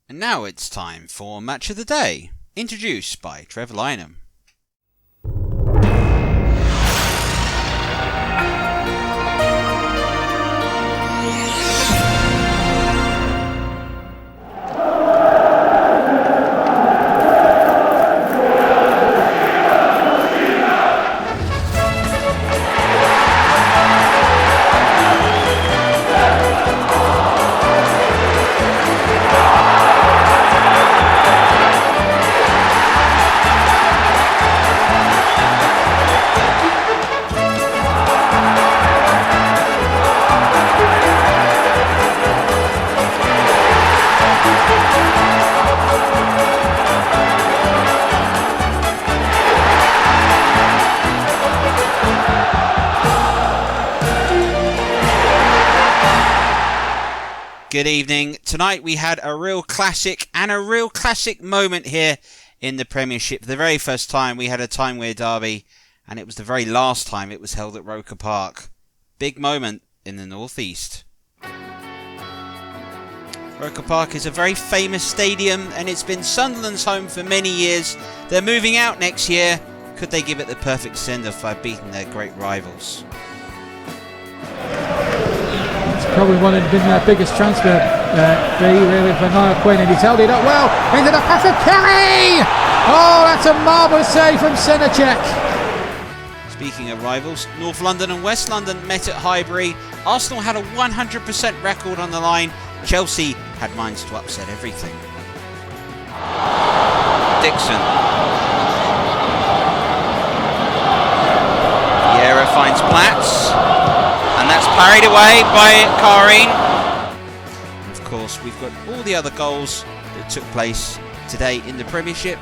And now it's time for Match of the Day, introduced by Trevor Lynham. Good evening. Tonight we had a real classic and a real classic moment here in the Premiership. For the very first time we had a Tyne-Wear derby, and it was the very last time it was held at Roker Park. Big moment in the North East. Roker Park is a very famous stadium and it's been Sunderland's home for many years. They're moving out next year. Could they give it the perfect send-off by beating their great rivals? Probably one of been their biggest transfer really for Niall Quinn, and he's held it up well into the pass of Kelly. Oh, that's a marvellous save from Sinacek. Speaking of rivals, North London and West London met at Highbury. Arsenal had a 100% record on the line. Chelsea had minds to upset everything. Dixon. Vieira finds Platz. And that's parried away by Carling. Of course, we've got all the other goals that took place today in the Premiership.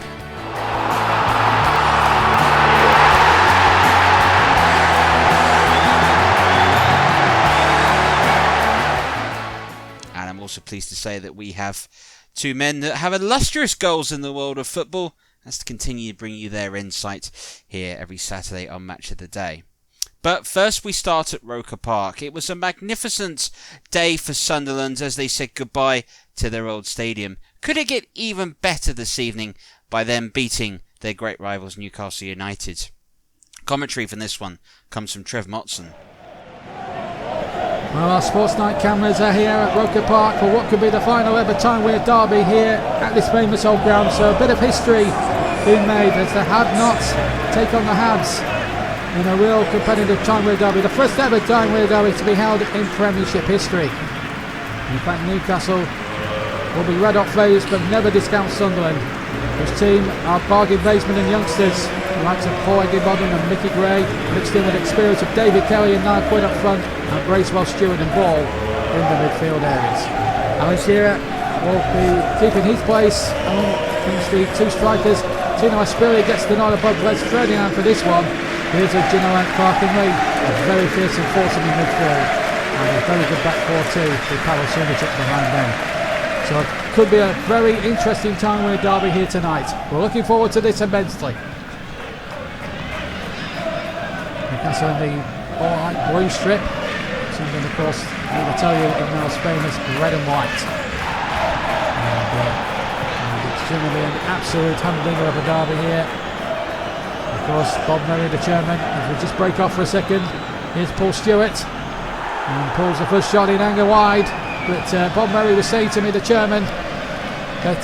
And I'm also pleased to say that we have two men that have illustrious goals in the world of football. That's to continue to bring you their insight here every Saturday on Match of the Day. But first we start at Roker Park. It was a magnificent day for Sunderland as they said goodbye to their old stadium. Could it get even better this evening by them beating their great rivals Newcastle United? Commentary from this one comes from Trev Motson. Well, our Sports Night cameras are here at Roker Park for what could be the final ever Tyne-Wear derby here at this famous old ground. So a bit of history being made as the have-nots take on the haves in a real competitive Tyne-Wear derby, the first ever Tyne-Wear derby to be held in Premiership history. In fact, Newcastle will be red-hot favourites but never discount Sunderland, whose team are bargain basement and youngsters, the likes of Paul Eggibodden and Mickey Gray, mixed in with experience of David Kelly and Niall Quinn up front, and Bracewell, Stewart and Ball in the midfield areas. Alan Shearer will be keeping his place amongst the two strikers. Tino Aspiri gets the nod above Wes Ferdinand for this one. Here's a Ginolan Carling, a very fearsome force in the midfield, and a very good back four too, with Pavel Sunacek behind them. So it could be a very interesting Tyne-Wear derby here tonight. We're looking forward to this immensely. Newcastle in the all-white blue strip, something of course I will tell you is now as famous red and white. And it's going to be an absolute humdinger of a derby here. Of course, Bob Murray, the chairman, as we just break off for a second. Here's Paul Stewart, and pulls the first shot in anger wide. But Bob Murray was saying to me, the chairman, that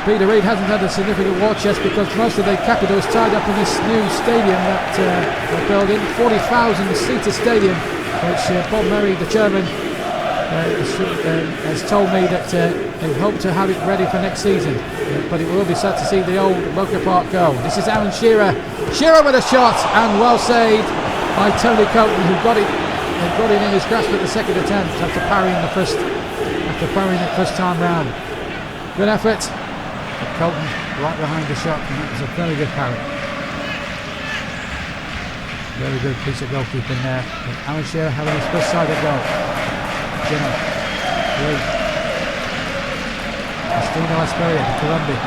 Peter Reid hasn't had a significant war chest because most of the capital is tied up in this new stadium that they're building, 40,000-seater stadium, which Bob Murray, the chairman, has told me that they hope to have it ready for next season. But it will be sad to see the old Roker Park go. This is Alan Shearer. Shearer with a shot, and well saved by Tony Coton, who got it in his grasp at the second attempt after parrying it first time round. Good effort. But Coton right behind the shot, and that was a very good parry. Very good piece of goalkeeping there. With Alan Shearer having his first side of goal. Gino, Lee, Astino Asperia to Columbia,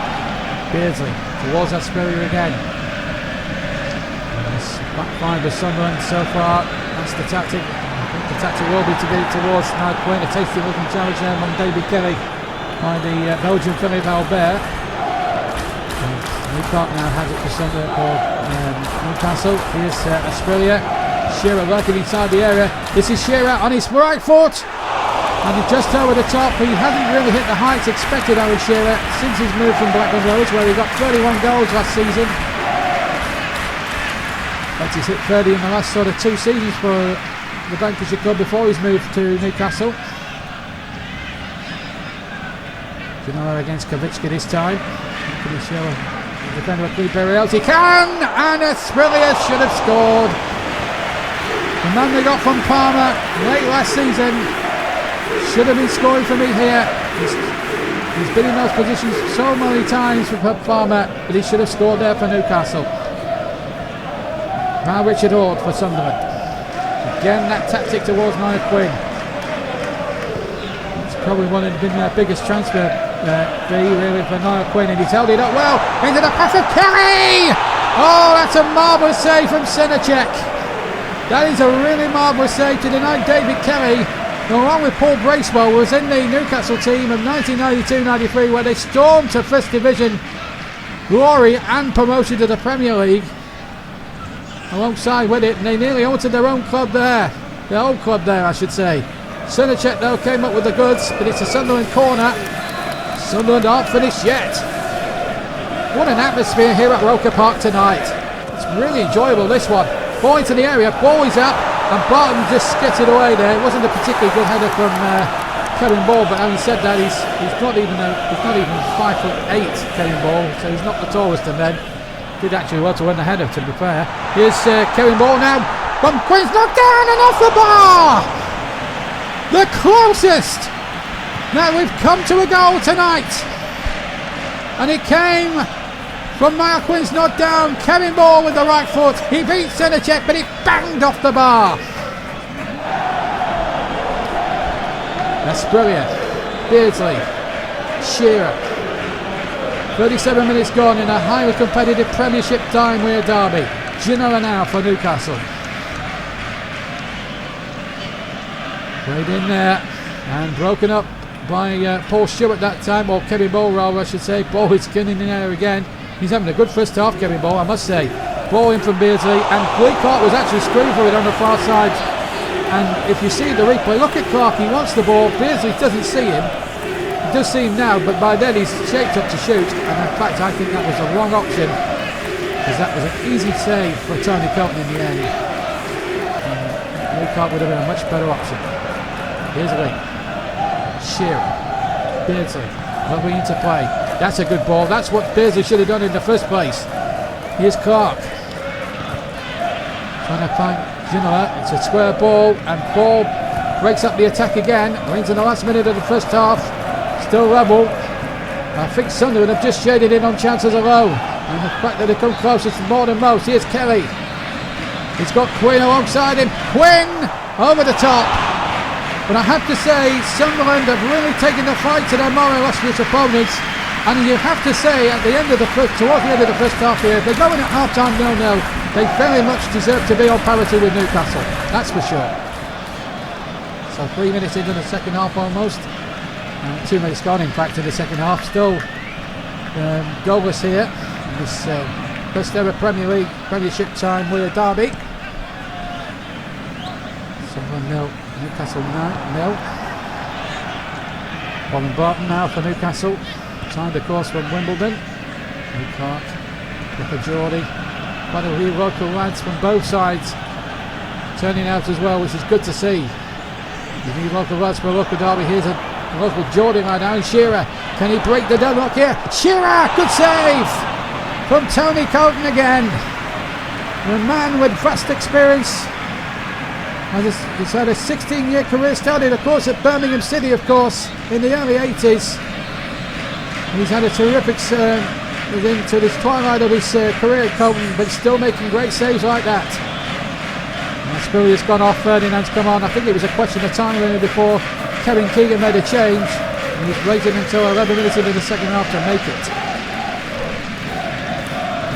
Beardsley towards Asperia again. And this back five of Sunderland so far, that's the tactic. The tactic will be to get it towards Niall Quinn. A tasty looking challenge there on David Kelly by the Belgian Philippe Albert. Newcastle now has it for Newcastle. Here's Asprilla. Shearer working inside the area. This is Shearer on his right foot. And he's just over the top. He hasn't really hit the heights expected, Alan Shearer, since his move from Blackburn Rovers, where he got 31 goals last season. But he's hit 30 in the last sort of 2 seasons for the Lancashire club before he's moved to Newcastle. Ginola against Kavicki this time. Can he show a defender with 3 burials? He can! And Asprilla should have scored. The man they got from Parma late last season should have been scoring for me here. He's been in those positions so many times with Parma, but he should have scored there for Newcastle. Now Richard Ord for Sunderland. Again that tactic towards Niall Quinn. It's probably one of been their biggest transfer fee really for Niall Quinn, and he's held it up well into the pass of Kelly! Oh, that's a marvellous save from Senechek. That is a really marvellous save to deny David Kelly, who along with Paul Bracewell was in the Newcastle team of 1992-93 where they stormed to First Division glory and promotion to the Premier League. Alongside with it, and they nearly altered their own club there, their old club there I should say. Senechek though came up with the goods, but it's a Sunderland corner. Sunderland aren't finished yet. What an atmosphere here at Roker Park tonight. It's really enjoyable, this one. Ball into the area, ball is up, and Barton just gets it away there. It wasn't a particularly good header from Kevin Ball, but having said that, he's not even 5'8", Kevin Ball, so he's not the tallest of men. Did actually well to win the header, to be fair. Here's Kevin Ball now. From Quinn's knocked down and off the bar. The closest. Now we've come to a goal tonight, and it came from Niall Quinn's knock down. Kevin Ball with the right foot. He beat Senechek, but it banged off the bar. That's brilliant. Beardsley, Shearer. 37 minutes gone in a highly competitive Premiership time we're Derby. Ginola now for Newcastle. Played in there and broken up by Paul Stewart that time, or Kevin Ball rather I should say. Ball is getting in there again. He's having a good first half, Kevin Ball, I must say. Ball in from Beardsley, and Clark was actually screwed for it on the far side. And if you see the replay, look at Clark, he wants the ball. Beardsley doesn't see him. He does see him now, but by then he's shaped up to shoot. And in fact, I think that was the wrong option, because that was an easy save for Tony Colton in the end. And Clark would have been a much better option. Here's a wing. Shearer. Beardsley. Lovely interplay. That's a good ball. That's what Beardsley should have done in the first place. Here's Clark. Trying to find Ginola. It's a square ball, and Ball breaks up the attack again. Wins in the last minute of the first half. Still level. I think Sunderland have just shaded in on chances alone. And the fact that they come closest is more than most. Here's Kelly. He's got Quinn alongside him. Quinn over the top. But I have to say, Sunderland have really taken the fight to their more illustrious opponents. And you have to say, at the end of towards the end of the first half here, they're going at half-time 0-0. They very much deserve to be on parity with Newcastle. That's for sure. So 3 minutes into the second half almost. 2 minutes gone, in fact, in the second half. Still goalless here in this first ever Premiership time with a derby. Sunderland 0, Newcastle 0. Colin Barton now for Newcastle. Signed, of course, from Wimbledon. Lee Clark, Pippa Geordie. Quite a few local lads from both sides turning out as well, which is good to see. You need local lads for a local derby. Here's a local Geordie lad now, and Shearer. Can he break the deadlock here? Shearer! Good save from Tony Colton again. The man with vast experience. He's had a 16-year career, started, of course, at Birmingham City, of course, in the early 80s. He's had a terrific into this twilight of his career at Colton, but still making great saves like that. Spurrier's gone off, Ferdinand's come on. I think it was a question of time really before Kevin Keegan made a change. And he's waited until 11 minutes into the second half to make it.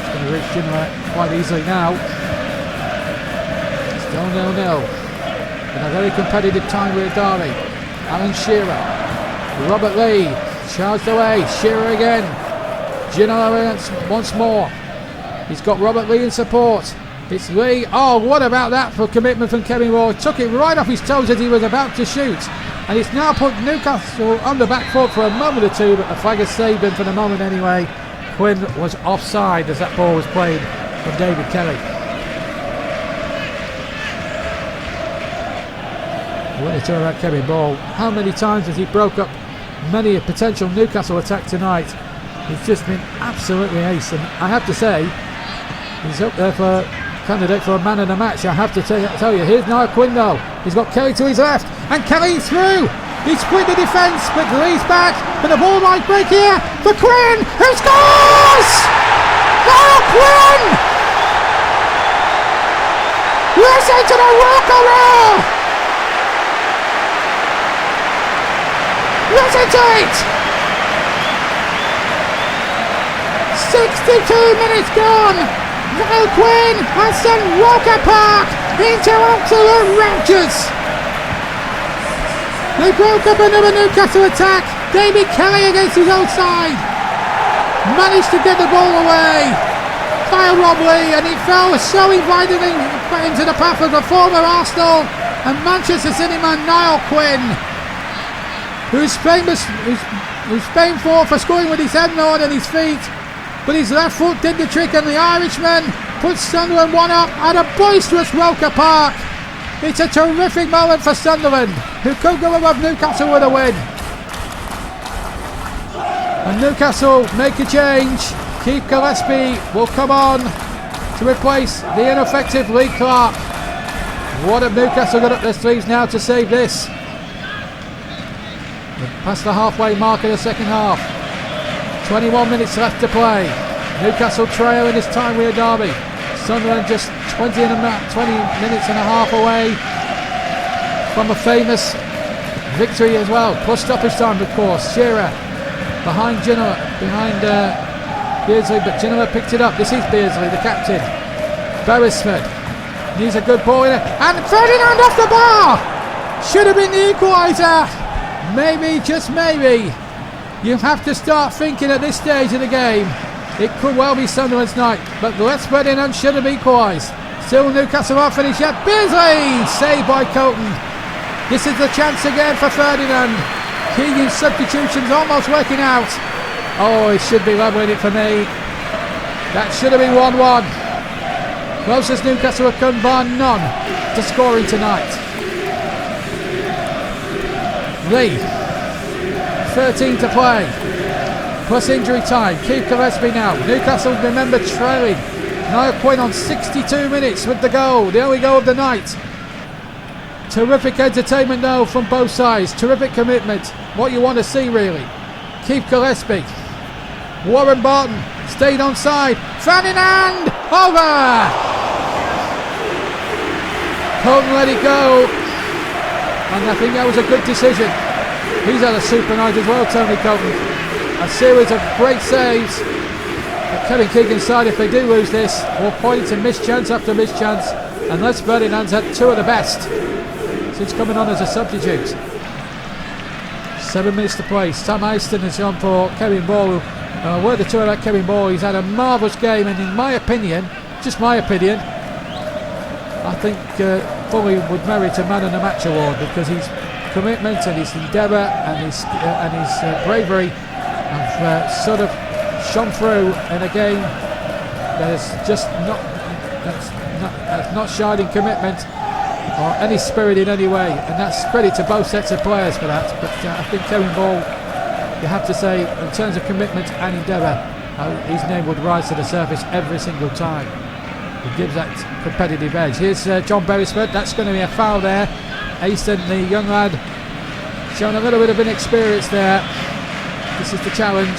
It's going to reach Ginola quite easily now. Still 0-0. in a very competitive time with Derby. Alan Shearer, Robert Lee, charged away, Shearer again, Ginola once more. He's got Robert Lee in support. It's Lee. Oh, what about that for commitment from Kevin Moore? Took it right off his toes as he was about to shoot. And it's now put Newcastle on the back foot for a moment or two, but the flag has saved him for the moment anyway. Quinn was offside as that ball was played from David Kelly. What a turn about Kevin Ball. How many times has he broke up many a potential Newcastle attack tonight? He's just been absolutely ace, and I have to say, he's up there for candidate for a man of the match. I have to tell you, here's Niall Quinn though. He's got Kelly to his left, and Kelly through. He's split the defence, but Lee's back, and the ball might break here for Quinn, who scores! Niall Quinn! Listen to the Walker roar! Listen to it! 62 minutes gone! Niall Quinn has sent Walker Park into absolute raptures! They broke up another Newcastle attack. David Kelly against his own side managed to get the ball away by Rob Lee, and it fell so invitingly into the path of the former Arsenal and Manchester City man Niall Quinn, who's famous for scoring with his head on and his feet, but his left foot did the trick, and the Irishman put Sunderland one up at a boisterous Roker Park. It's a terrific moment for Sunderland, who could go above Newcastle with a win. And Newcastle make a change. Keith Gillespie will come on to replace the ineffective Lee Clark. What have Newcastle got up their sleeves now to save this? We're past the halfway mark of the second half. 21 minutes left to play. Newcastle trail in this time with Derby. Sunderland just 20 minutes and a half away from a famous victory as well. Plus stoppage time, of course. Shearer behind Ginola, behind Beardsley, but Ginola picked it up. This is Beardsley, the captain. Beresford needs a good ball in it, and Ferdinand off the bar. Should have been the equaliser. Maybe, just maybe, you have to start thinking at this stage of the game it could well be Sunderland's night, but Les Ferdinand should have equalised. Still Newcastle aren't finished yet. Beardsley saved by Colton. This is the chance again for Ferdinand. Keegan's substitutions almost working out. Oh, it should be levelling it for me. That should have been 1-1. Closest Newcastle have come bar none to scoring tonight. Lee, 13 to play, plus injury time. Keith Gillespie now. Newcastle, remember, trailing. Niall Quinn on 62 minutes with the goal, the only goal of the night. Terrific entertainment though from both sides. Terrific commitment. What you want to see really. Keith Gillespie. Warren Barton stayed on side. Ferdinand over. Colton let it go, and I think that was a good decision. He's had a super night as well, Tony Colton. A series of great saves. But Kevin Keegan's side, if they do lose this, will point to mischance after mischance, and Les Ferdinand's had two of the best since coming on as a substitute. 7 minutes to play. Sam Easton has gone for Kevin Ball. Word or two about Kevin Ball. He's had a marvellous game, and in my opinion, just my opinion, I think fully would merit a man of the match award, because his commitment and his endeavour and his bravery have sort of shone through in a game that is just not shied in commitment or any spirit in any way, and that's credit to both sets of players for that. But I think Kevin Ball, you have to say, in terms of commitment and endeavour, his name would rise to the surface every single time. He gives that competitive edge. Here's John Beresford. That's going to be a foul there. Easton, the young lad, showing a little bit of inexperience there. This is the challenge.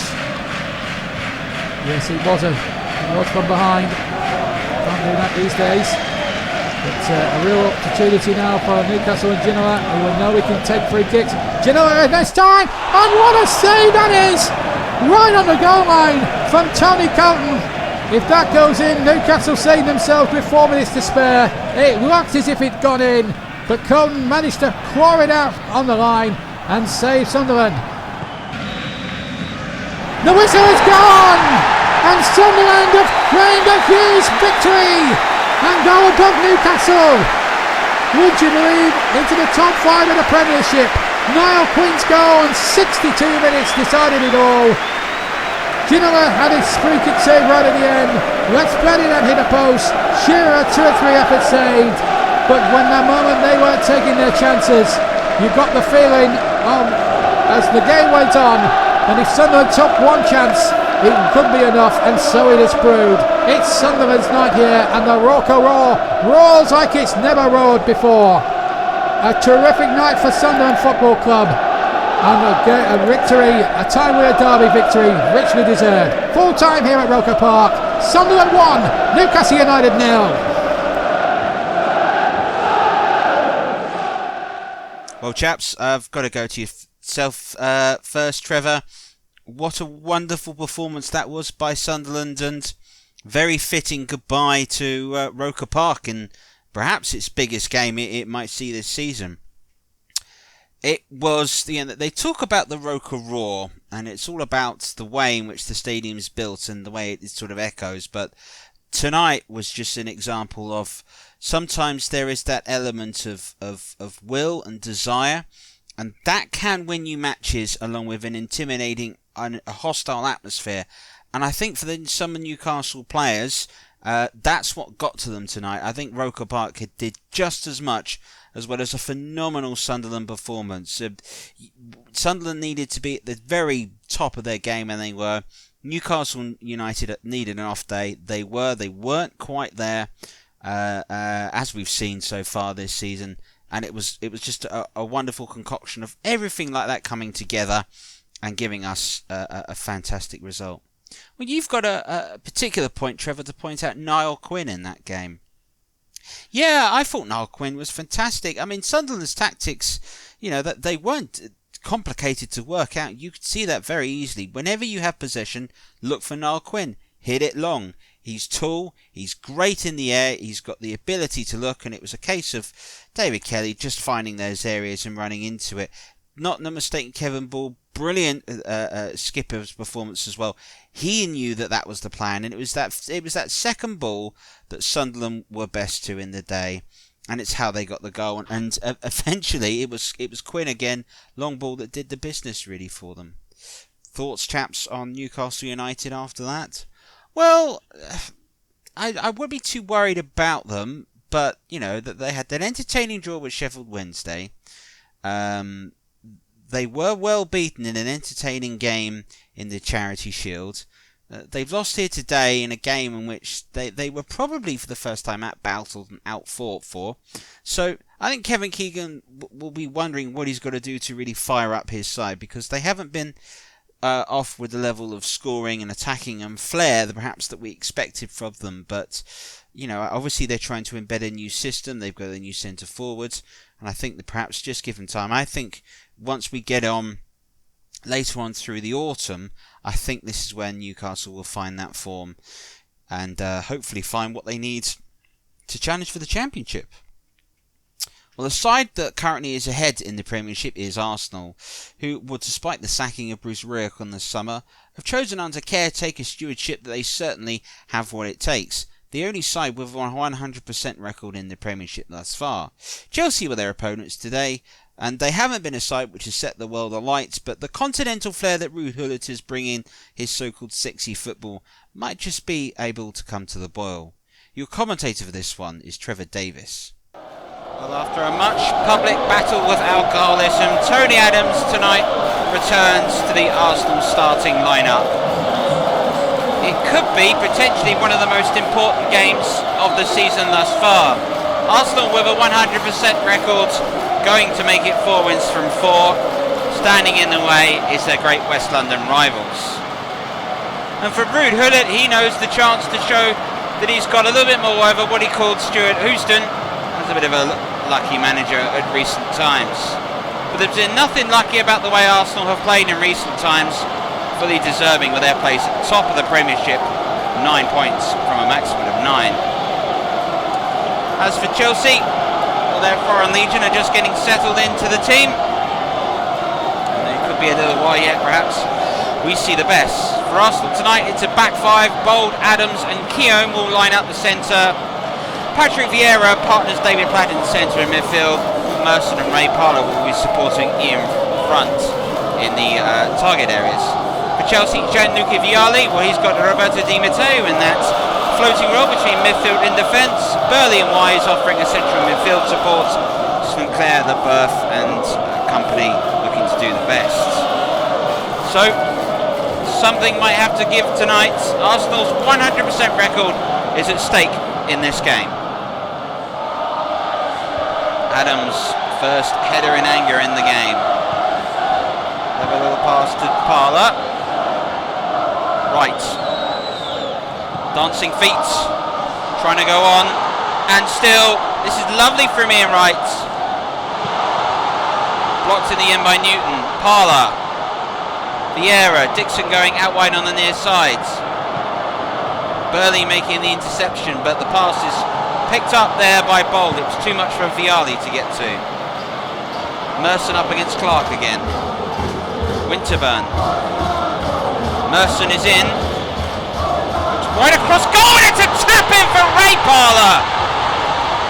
Yes, he was from behind. Can't do that these days. But a real opportunity now for Newcastle and Ginola, who will know he can take free kicks. Ginola this time, and what a save that is! Right on the goal line from Tony Colton. If that goes in, Newcastle save themselves with 4 minutes to spare. It looked as if it'd gone in. but Coden managed to claw it out on the line and save Sunderland. The whistle is gone, and Sunderland have claimed a huge victory and go above Newcastle. Would you believe, into the top 5 of the Premiership. Niall Quinn's goal in 62 minutes decided it all. Ginola had his free kick save right at the end. Let's spread it and hit a post. Shearer 2 or 3 efforts saved, but when the moment they weren't taking their chances, you got the feeling as the game went on, and if Sunderland took one chance, it could be enough, and so it has proved. It's Sunderland's night here, and the Roker roar roars like it's never roared before. A terrific night for Sunderland Football Club, and a victory, a Time Wear Derby victory, richly deserved. Full time here at Roker Park. Sunderland 1, Newcastle United 0. Well, chaps, I've got to go to yourself first, Trevor. What a wonderful performance that was by Sunderland, and very fitting goodbye to Roker Park in perhaps its biggest game it might see this season. It was the end that they talk about the Roker roar, and it's all about the way in which the stadium's built and the way it sort of echoes. But tonight was just an example of sometimes there is that element of will and desire, and that can win you matches along with an intimidating and a hostile atmosphere. And I think for some Newcastle players, that's what got to them tonight. I think Roker Park did just as much, as well as a phenomenal Sunderland performance. Sunderland needed to be at the very top of their game, and they were. Newcastle United needed an off day. They weren't quite there, as we've seen so far this season. And it was just a wonderful concoction of everything like that coming together and giving us a fantastic result. Well, you've got a particular point, Trevor, to point out Niall Quinn in that game. Yeah, I thought Niall Quinn was fantastic. I mean, Sunderland's tactics, that they weren't complicated to work out. You could see that very easily. Whenever you have possession, look for Niall Quinn. Hit it long. He's tall. He's great in the air. He's got the ability to look, and it was a case of David Kelly just finding those areas and running into it. Not mistaken, Kevin Ball, brilliant skipper's performance as well. He knew that was the plan, and it was that second ball that Sunderland were best to in the day, and it's how they got the goal. And eventually, it was Quinn again, long ball, that did the business really for them. Thoughts, chaps, on Newcastle United after that? Well, I wouldn't be too worried about them, but that they had an entertaining draw with Sheffield Wednesday. They were well beaten in an entertaining game in the Charity Shield. They've lost here today in a game in which they were probably for the first time out-battled and out-fought for. So I think Kevin Keegan will be wondering what he's got to do to really fire up his side, because they haven't been off with the level of scoring and attacking and flair perhaps that we expected from them. But obviously they're trying to embed a new system. They've got a new centre forward, and I think that perhaps just give them time. I think once we get on later on through the autumn, I think this is where Newcastle will find that form and hopefully find what they need to challenge for the Championship. Well, the side that currently is ahead in the Premiership is Arsenal, who, despite the sacking of Bruce Rioch in the summer, have chosen under caretaker stewardship that they certainly have what it takes. The only side with a 100% record in the Premiership thus far. Chelsea were their opponents today, and they haven't been a side which has set the world alight, but the continental flair that Ruud Gullit is bringing, his so-called sexy football, might just be able to come to the boil. Your commentator for this one is Trevor Davis. Well, after a much public battle with alcoholism, Tony Adams tonight returns to the Arsenal starting lineup. It could be potentially one of the most important games of the season thus far. Arsenal with a 100% record, going to make it 4 wins from 4. Standing in the way is their great West London rivals. And for Ruud Gullit, he knows the chance to show that he's got a little bit more over what he called Stuart Houston as a bit of a lucky manager at recent times. But there's been nothing lucky about the way Arsenal have played in recent times, fully deserving of their place at the top of the Premiership, 9 points from a maximum of 9. As for Chelsea, or their foreign legion are just getting settled into the team. And it could be a little while yet, perhaps. We see the best. For Arsenal tonight, it's a back five. Bold, Adams and Keown will line up the centre. Patrick Vieira partners David Platt in the centre in midfield. Merson and Ray Parlour will be supporting in front in the target areas. For Chelsea, Gianluca Vialli, well, he's got Roberto Di Matteo in that floating role between midfield and defence. Burley and Wise offering a central midfield support. Sinclair, LeBeuf and company looking to do the best. So, something might have to give tonight. Arsenal's 100% record is at stake in this game. Adams, first header in anger in the game. Have a little pass to Parlour. Right. Dancing feet. Trying to go on. And still, this is lovely from Ian Wright. Blocked in the end by Newton. Parlour. Vieira. Dixon going out wide on the near sides. Burley making the interception, but the pass is picked up there by Bold. It was too much for Vialli to get to. Merson up against Clark again. Winterburn. Merson is in. Looks right across goal, and it's a tap in for Ray Parlour.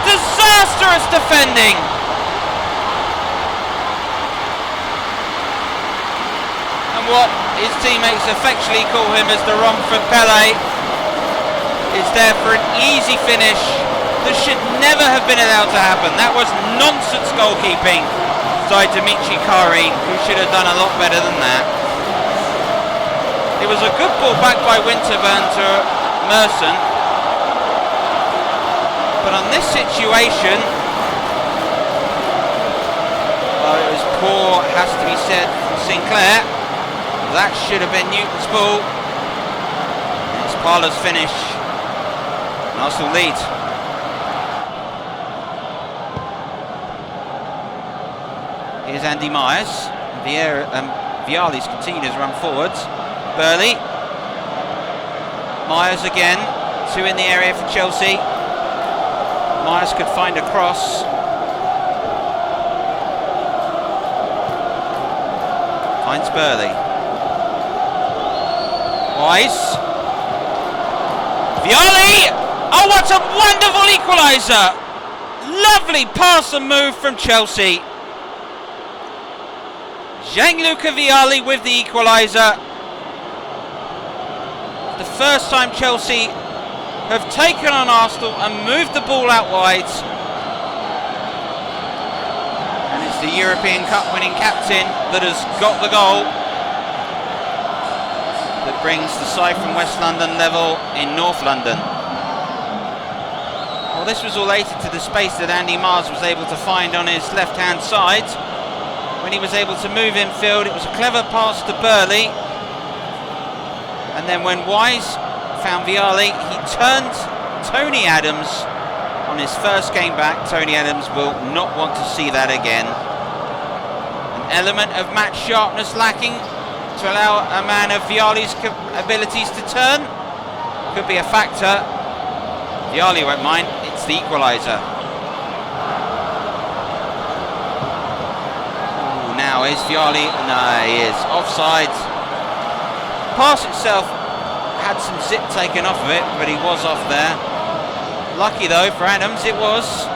Disastrous defending. And what his teammates affectionately call him as the Romford Pele is there for an easy finish that should never have been allowed to happen. That was nonsense goalkeeping by Dimitri Carling, who should have done a lot better than that. It was a good ball back by Winterburn to Merson, but on this situation, well, it was poor, has to be said, from Sinclair. That should have been Newton's ball. It's Parlour's finish. Arsenal lead. Here's Andy Myers. Vialli's continued his run forwards. Burley. Myers again. Two in the area for Chelsea. Myers could find a cross. Finds Burley. Wise. Vialli! Oh, what a wonderful equaliser! Lovely pass and move from Chelsea. Gianluca Vialli with the equaliser. The first time Chelsea have taken on Arsenal and moved the ball out wide. And it's the European Cup winning captain that has got the goal that brings the side from West London level in North London. Well, this was related to the space that Andy Myers was able to find on his left-hand side. When he was able to move infield, it was a clever pass to Burley. And then when Wise found Vialli, he turned Tony Adams on his first game back. Tony Adams will not want to see that again. An element of match sharpness lacking to allow a man of Vialli's abilities to turn. Could be a factor. Vialli won't mind. It's the equaliser. Now is Vialli? No, he is offside. Pass itself had some zip taken off of it, but he was off there. Lucky though for Adams, it was.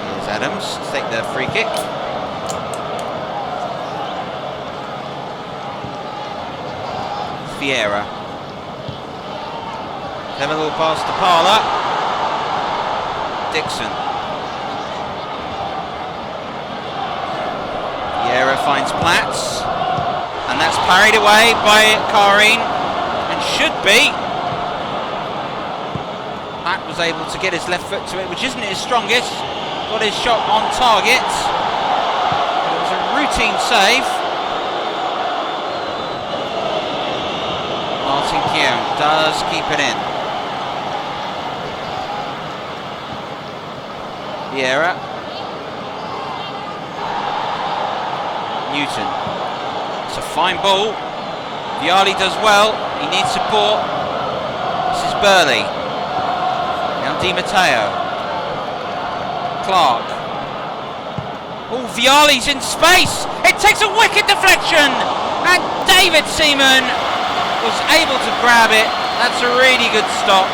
Here's Adams to take the free kick. Vieira. Have a little pass to Parlour. Dixon. Vieira finds Platts, and that's parried away by Carling, and should be. Platt was able to get his left foot to it, which isn't his strongest. Got his shot on target. It was a routine save. Martin Keown does keep it in. Vieira. Newton. It's a fine ball. Vialli does well. He needs support. This is Burley. Now Di Matteo. Clark. Oh, Vialli's in space. It takes a wicked deflection. And David Seaman was able to grab it. That's a really good stop.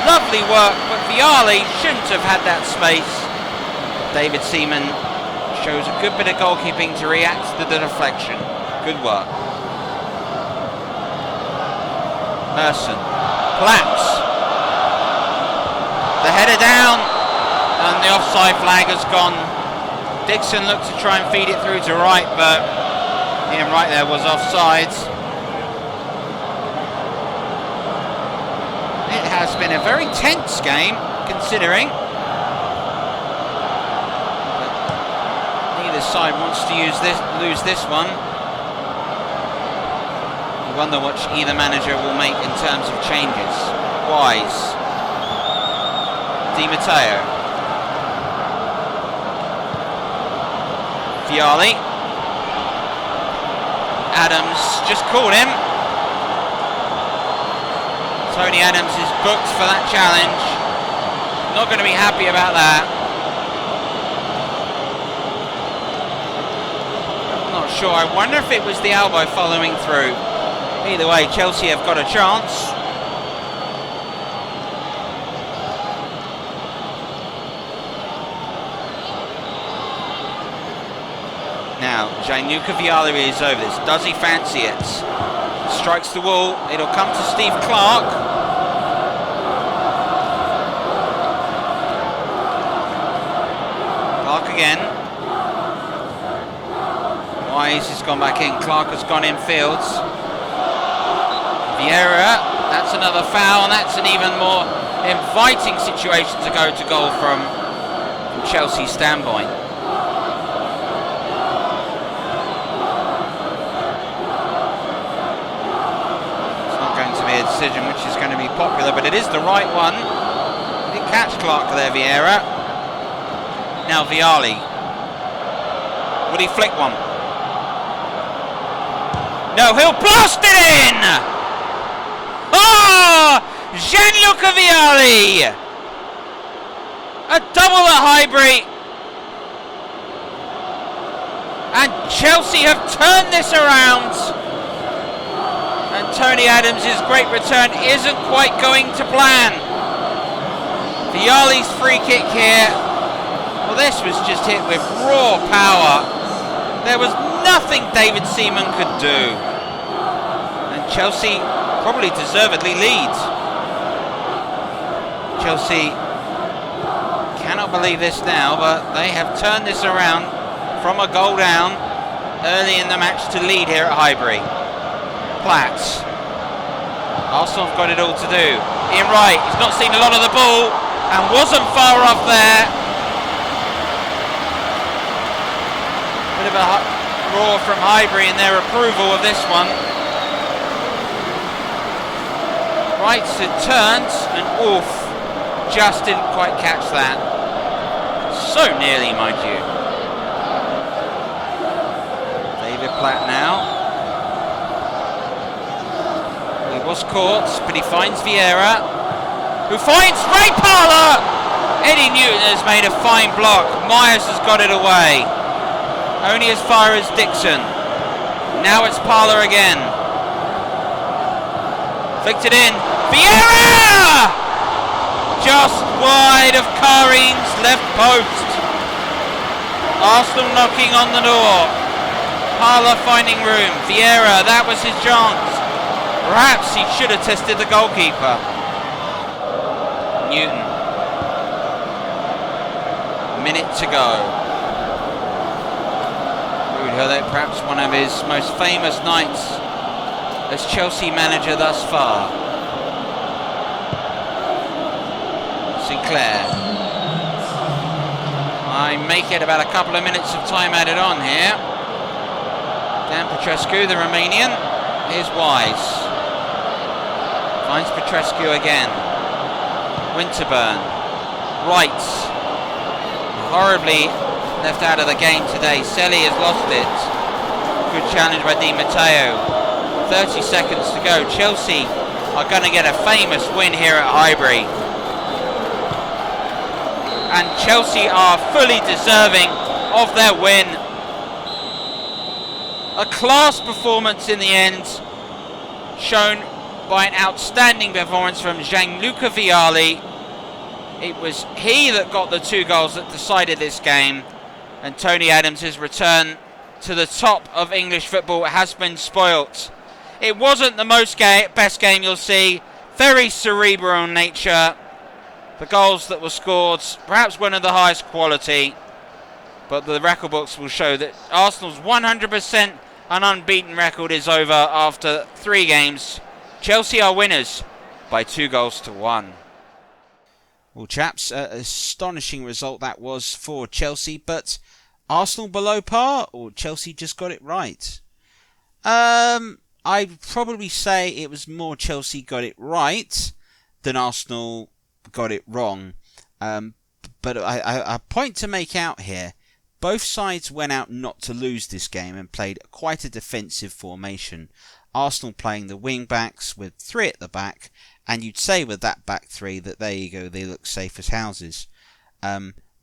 Lovely work, but Vialli shouldn't have had that space. David Seaman shows a good bit of goalkeeping to react to the deflection. Good work. Merson. Platts. The header down, and the offside flag has gone. Dixon looked to try and feed it through to Wright, but Ian Wright there was offside. It has been a very tense game, considering. But neither side wants to lose this one. You wonder what either manager will make in terms of changes. Wise. Di Matteo. Vialli. Adams just caught him. Tony Adams is booked for that challenge. Not going to be happy about that. I'm not sure. I wonder if it was the elbow following through. Either way, Chelsea have got a chance. Now, Gianluca Vialli is over this. Does he fancy it? Strikes the wall. It'll come to Steve Clark. Clark again. Wise has gone back in. Clark has gone in fields. Vieira. That's another foul, and that's an even more inviting situation to go to goal from Chelsea's standpoint. A decision which is going to be popular, but it is the right one. He didn't catch Clark there, Vieira. Now Vialli. Will he flick one? No, he'll blast it in! Oh! Gianluca Vialli! A double at Highbury. And Chelsea have turned this around. And Tony Adams' great return isn't quite going to plan. Vialli's free kick here. Well, this was just hit with raw power. There was nothing David Seaman could do. And Chelsea probably deservedly lead. Chelsea cannot believe this now, but they have turned this around from a goal down early in the match to lead here at Highbury. Platts. Arsenal have got it all to do. Ian Wright, he's not seen a lot of the ball and wasn't far off there. Bit of a roar from Highbury in their approval of this one. Wright's had turned and oof, just didn't quite catch that. So nearly, mind you. David Platt now. Was caught, but he finds Vieira, who finds Ray Parlour. Eddie Newton has made a fine block. Myers has got it away, only as far as Dixon. Now it's Parlour again. Flicked it in. Vieira! Just wide of Carling's left post. Arsenal knocking on the door. Parlour finding room. Vieira, that was his chance. Perhaps he should have tested the goalkeeper. Newton. A minute to go. Ruud Gullit, perhaps one of his most famous nights as Chelsea manager thus far. Sinclair. I make it about a couple of minutes of time added on here. Dan Petrescu, the Romanian, is Wise. Finds Petrescu again. Winterburn. Wright. Horribly left out of the game today. Selly has lost it. Good challenge by Di Matteo. 30 seconds to go. Chelsea are going to get a famous win here at Highbury. And Chelsea are fully deserving of their win. A class performance in the end, shown by an outstanding performance from Gianluca Vialli. It was he that got the 2 goals that decided this game, and Tony Adams' return to the top of English football has been spoilt. It wasn't the best game you'll see, very cerebral in nature. The goals that were scored, perhaps one of the highest quality, but the record books will show that Arsenal's 100% an unbeaten record is over after 3 games. Chelsea are winners by 2-1. Well, chaps, astonishing result that was for Chelsea, but Arsenal below par, or Chelsea just got it right? I'd probably say it was more Chelsea got it right than Arsenal got it wrong. But a point to make out here. Both sides went out not to lose this game and played quite a defensive formation. Arsenal playing the wing backs with 3 at the back, and you'd say with that back 3 that there you go, they look safe as houses.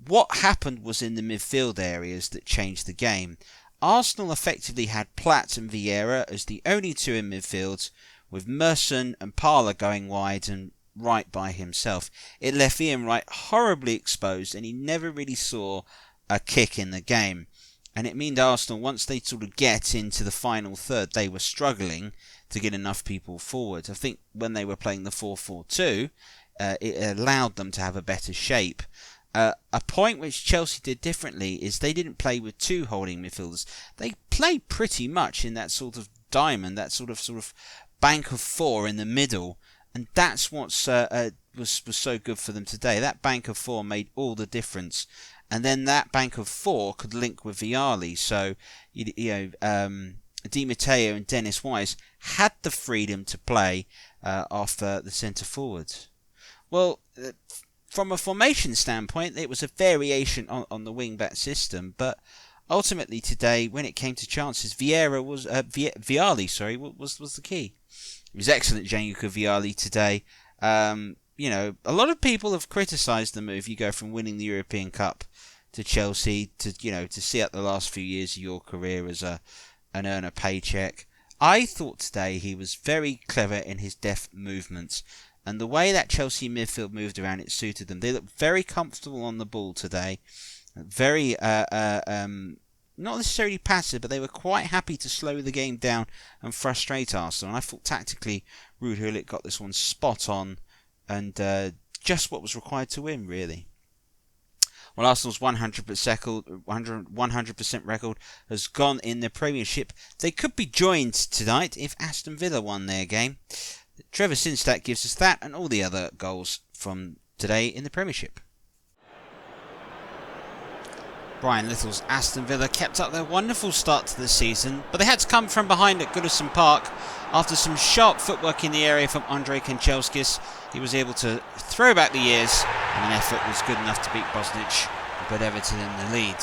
What happened was in the midfield areas that changed the game. Arsenal effectively had Platt and Vieira as the only 2 in midfield, with Merson and Parler going wide and Wright by himself. It left Ian Wright horribly exposed, and he never really saw a kick in the game. And it meant Arsenal, once they sort of get into the final third, they were struggling to get enough people forward. I think when they were playing the 4-4-2, it allowed them to have a better shape. A point which Chelsea did differently is they didn't play with 2 holding midfielders. They played pretty much in that sort of diamond, that sort of bank of 4 in the middle, and that's what was so good for them today. That bank of 4 made all the difference. And then that bank of 4 could link with Vialli. So, Di Matteo and Dennis Wise had the freedom to play off the centre forwards. Well, from a formation standpoint, it was a variation on the wing-back system. But ultimately today, when it came to chances, Vialli was the key. It was excellent, Gianluca Vialli today. A lot of people have criticised the move. You go from winning the European Cup to Chelsea to see out the last few years of your career as and earn a paycheck. I thought today he was very clever in his deft movements, and the way that Chelsea midfield moved around, it suited them. They looked very comfortable on the ball today, very not necessarily passive, but they were quite happy to slow the game down and frustrate Arsenal. And I thought tactically, Ruud Gullit got this one spot on, and just what was required to win, really. Well, Arsenal's 100% record has gone in the Premiership. They could be joined tonight if Aston Villa won their game. Trevor Sinstadt gives us that and all the other goals from today in the Premiership. Brian Little's Aston Villa kept up their wonderful start to the season, but they had to come from behind at Goodison Park. After some sharp footwork in the area from Andrei Kanchelskis, he was able to throw back the years, and an effort was good enough to beat Bosnich and put Everton in the lead.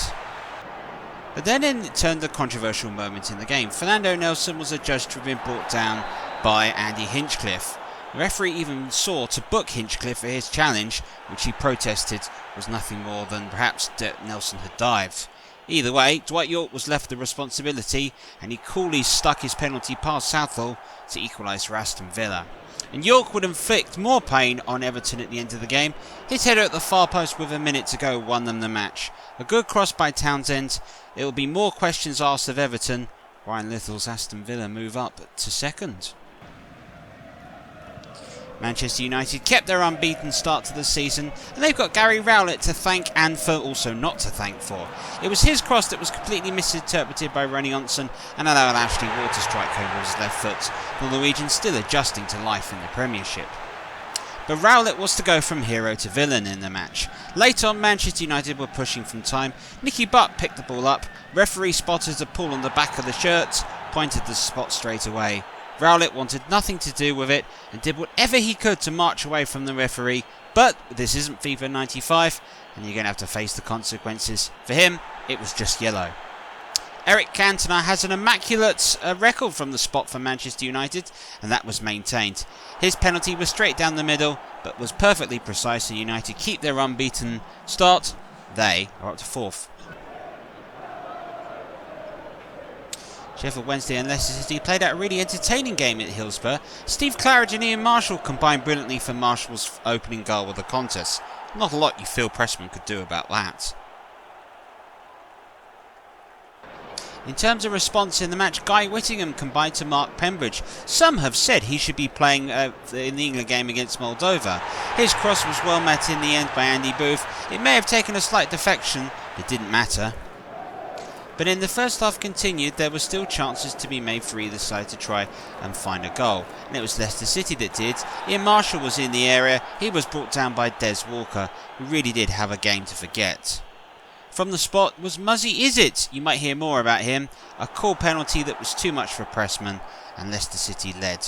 But then it turned a controversial moment in the game. Fernando Nelson was adjudged to have been brought down by Andy Hinchcliffe. The referee even sought to book Hinchcliffe for his challenge, which he protested was nothing more than perhaps that Nelson had dived. Either way, Dwight Yorke was left the responsibility, and he coolly stuck his penalty past Southall to equalise for Aston Villa. And Yorke would inflict more pain on Everton at the end of the game. His header at the far post with a minute to go won them the match. A good cross by Townsend. It will be more questions asked of Everton. Brian Little's Aston Villa move up to second. Manchester United kept their unbeaten start to the season, and they've got Gary Rowlett to thank and for also not to thank for. It was his cross that was completely misinterpreted by Ronnie Onson and allowed Ashley Ward to strike home with his left foot, the Norwegian still adjusting to life in the Premiership. But Rowlett was to go from hero to villain in the match. Late on, Manchester United were pushing from time. Nicky Butt picked the ball up, referee spotted a pull on the back of the shirt, pointed the spot straight away. Rowlett wanted nothing to do with it and did whatever he could to march away from the referee, but this isn't FIFA 95 and you're going to have to face the consequences. For him, it was just yellow. Eric Cantona has an immaculate record from the spot for Manchester United, and that was maintained. His penalty was straight down the middle, but was perfectly precise, and United keep their unbeaten start. They are up to 4th. Sheffield Wednesday and Leicester City played out a really entertaining game at Hillsborough. Steve Claridge and Ian Marshall combined brilliantly for Marshall's opening goal of the contest. Not a lot you feel Pressman could do about that. In terms of response in the match, Guy Whittingham combined to mark Pembridge. Some have said he should be playing in the England game against Moldova. His cross was well met in the end by Andy Booth. It may have taken a slight defection, it didn't matter. But in the first half continued, there were still chances to be made for either side to try and find a goal. And it was Leicester City that did. Ian Marshall was in the area. He was brought down by Des Walker, who really did have a game to forget. From the spot was Muzzy Izzet. You might hear more about him. A call penalty that was too much for Pressman, and Leicester City led.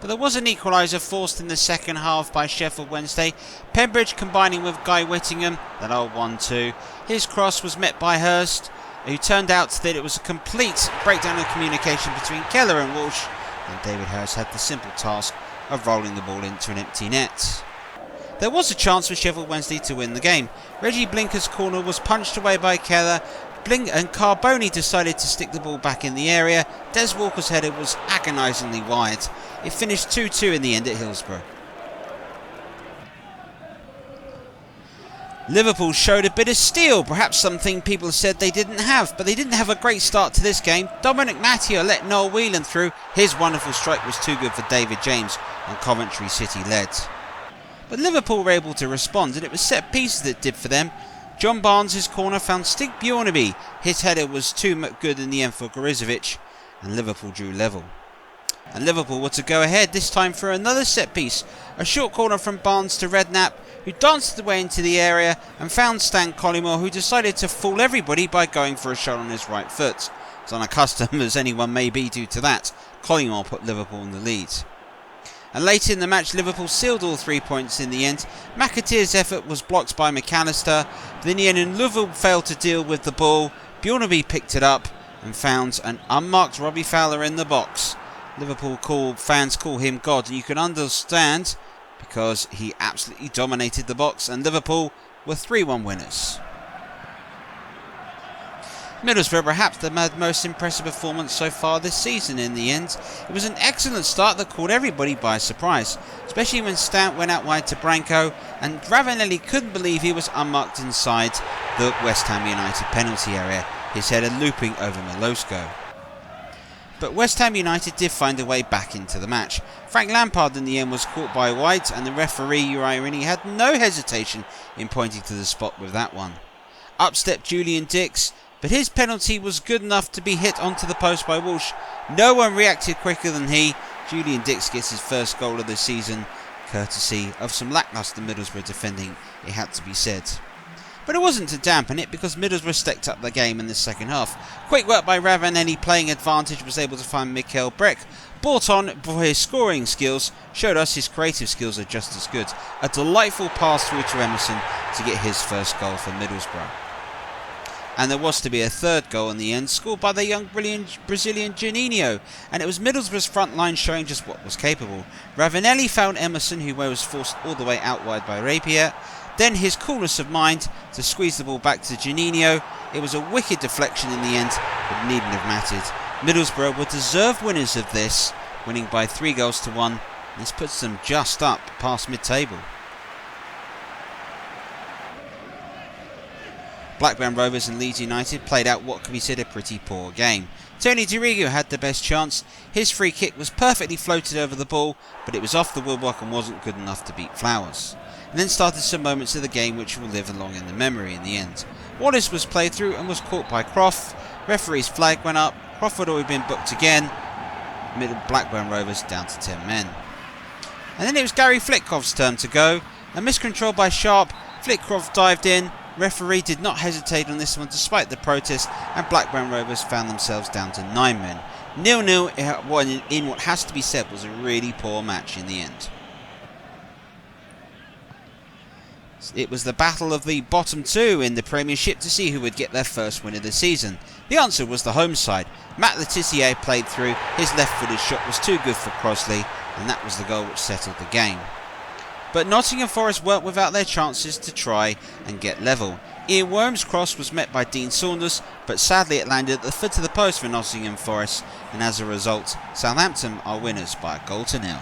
But there was an equaliser forced in the second half by Sheffield Wednesday. Pembridge combining with Guy Whittingham, that old 1-2. His cross was met by Hurst, who turned out that it was a complete breakdown of communication between Keller and Walsh, and David Hurst had the simple task of rolling the ball into an empty net. There was a chance for Sheffield Wednesday to win the game. Reggie Blinker's corner was punched away by Keller, and Carboni decided to stick the ball back in the area. Des Walker's header was agonisingly wide. It finished 2-2 in the end at Hillsborough. Liverpool showed a bit of steel, perhaps something people said they didn't have, but they didn't have a great start to this game. Dominic Matteo let Noel Whelan through. His wonderful strike was too good for David James, and Coventry City led. But Liverpool were able to respond, and it was set pieces that did for them. John Barnes' corner found Stig Bjornaby. His header was too good in the end for Gorizovic, and Liverpool drew level. And Liverpool were to go ahead, this time for another set piece. A short corner from Barnes to Redknapp, who danced away into the area and found Stan Collymore, who decided to fool everybody by going for a shot on his right foot. As unaccustomed as anyone may be due to that, Collymore put Liverpool in the lead. And late in the match, Liverpool sealed all 3 points in the end. McAteer's effort was blocked by McAllister. Then in the end, Liverpool failed to deal with the ball. Bjornaby picked it up and found an unmarked Robbie Fowler in the box. Liverpool fans call him God, and you can understand, because he absolutely dominated the box, and Liverpool were 3-1 winners. Middlesbrough perhaps the most impressive performance so far this season in the end. It was an excellent start that caught everybody by surprise, especially when Stout went out wide to Branco, and Ravanelli couldn't believe he was unmarked inside the West Ham United penalty area, his header looping over Milosko. But West Ham United did find a way back into the match. Frank Lampard in the end was caught by White, and the referee Uriah Rini had no hesitation in pointing to the spot with that one. Up stepped Julian Dix, but his penalty was good enough to be hit onto the post by Walsh. No one reacted quicker than he. Julian Dix gets his first goal of the season, courtesy of some lacklustre Middlesbrough defending, it had to be said. But it wasn't to dampen it, because Middlesbrough stepped up the game in the second half. Quick work by Ravanelli, playing advantage, was able to find Mikael Breck. Brought on for his scoring skills, showed us his creative skills are just as good. A delightful pass through to Emerson to get his first goal for Middlesbrough. And there was to be a third goal in the end, scored by the young brilliant Brazilian Juninho, and it was Middlesbrough's front line showing just what was capable. Ravanelli found Emerson, who was forced all the way out wide by Rapier. Then his coolness of mind to squeeze the ball back to Juninho. It was a wicked deflection in the end, but needn't have mattered. Middlesbrough were deserved winners of this, winning by 3-1. This puts them just up past mid-table. Blackburn Rovers and Leeds United played out what could be said a pretty poor game. Tony Dirigu had the best chance. His free kick was perfectly floated over the ball, but it was off the woodwork and wasn't good enough to beat Flowers. And then started some moments of the game which will live along in the memory in the end. Wallace was played through and was caught by Croft. Referee's flag went up. Croft had already been booked again. Blackburn Rovers down to 10 men. And then it was Gary Flitcroft's turn to go. A miscontrol by Sharp. Flitcroft dived in. Referee did not hesitate on this one despite the protest, and Blackburn Rovers found themselves down to 9 men. 0-0 in what has to be said was a really poor match in the end. It was the battle of the bottom two in the Premiership to see who would get their first win of the season. The answer was the home side. Matt Le Tissier played through, his left-footed shot was too good for Crosley, and that was the goal which settled the game. But Nottingham Forest weren't without their chances to try and get level. Ian Worm's cross was met by Dean Saunders, but sadly it landed at the foot of the post for Nottingham Forest, and as a result, Southampton are winners by 1-0.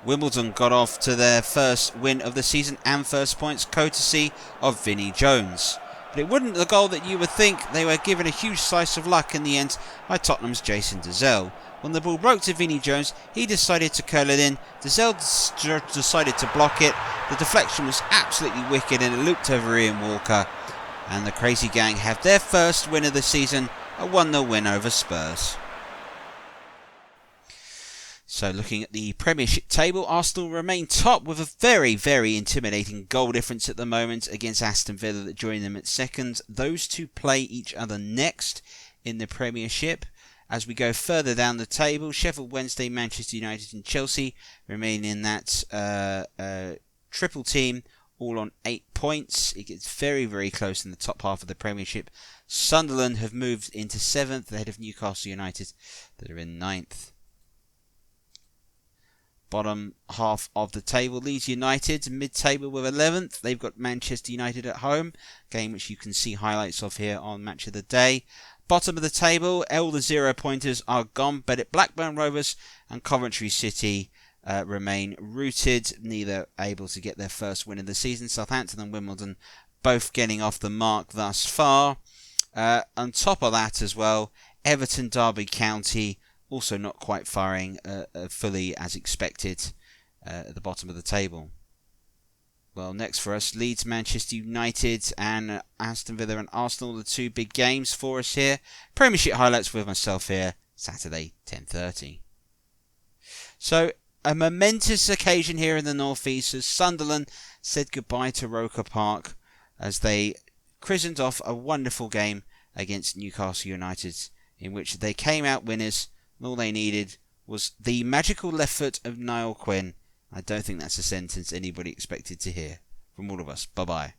Wimbledon got off to their first win of the season and first points courtesy of Vinnie Jones. But it wasn't the goal that you would think. They were given a huge slice of luck in the end by Tottenham's Jason Dezelle. When the ball broke to Vinnie Jones, he decided to curl it in. Dezelle decided to block it. The deflection was absolutely wicked and it looped over Ian Walker. And the Crazy Gang have their first win of the season, a 1-0 win over Spurs. So looking at the Premiership table, Arsenal remain top with a very, very intimidating goal difference at the moment against Aston Villa that join them at second. Those two play each other next in the Premiership. As we go further down the table, Sheffield Wednesday, Manchester United and Chelsea remain in that triple team, all on 8 points. It gets very, very close in the top half of the Premiership. Sunderland have moved into 7th ahead of Newcastle United that are in 9th. Bottom half of the table, Leeds United, mid-table with 11th. They've got Manchester United at home, game which you can see highlights of here on Match of the Day. Bottom of the table, all the 0-pointers are gone, but at Blackburn Rovers and Coventry City remain rooted, neither able to get their first win of the season. Southampton and Wimbledon both getting off the mark thus far. On top of that as well, Everton, Derby County, also not quite firing fully as expected at the bottom of the table. Well, next for us, Leeds, Manchester United and Aston Villa and Arsenal, the two big games for us here. Premiership highlights with myself here, Saturday, 10:30. So, a momentous occasion here in the North East as Sunderland said goodbye to Roker Park as they christened off a wonderful game against Newcastle United in which they came out winners. And all they needed was the magical left foot of Niall Quinn. I don't think that's a sentence anybody expected to hear. From all of us, bye-bye.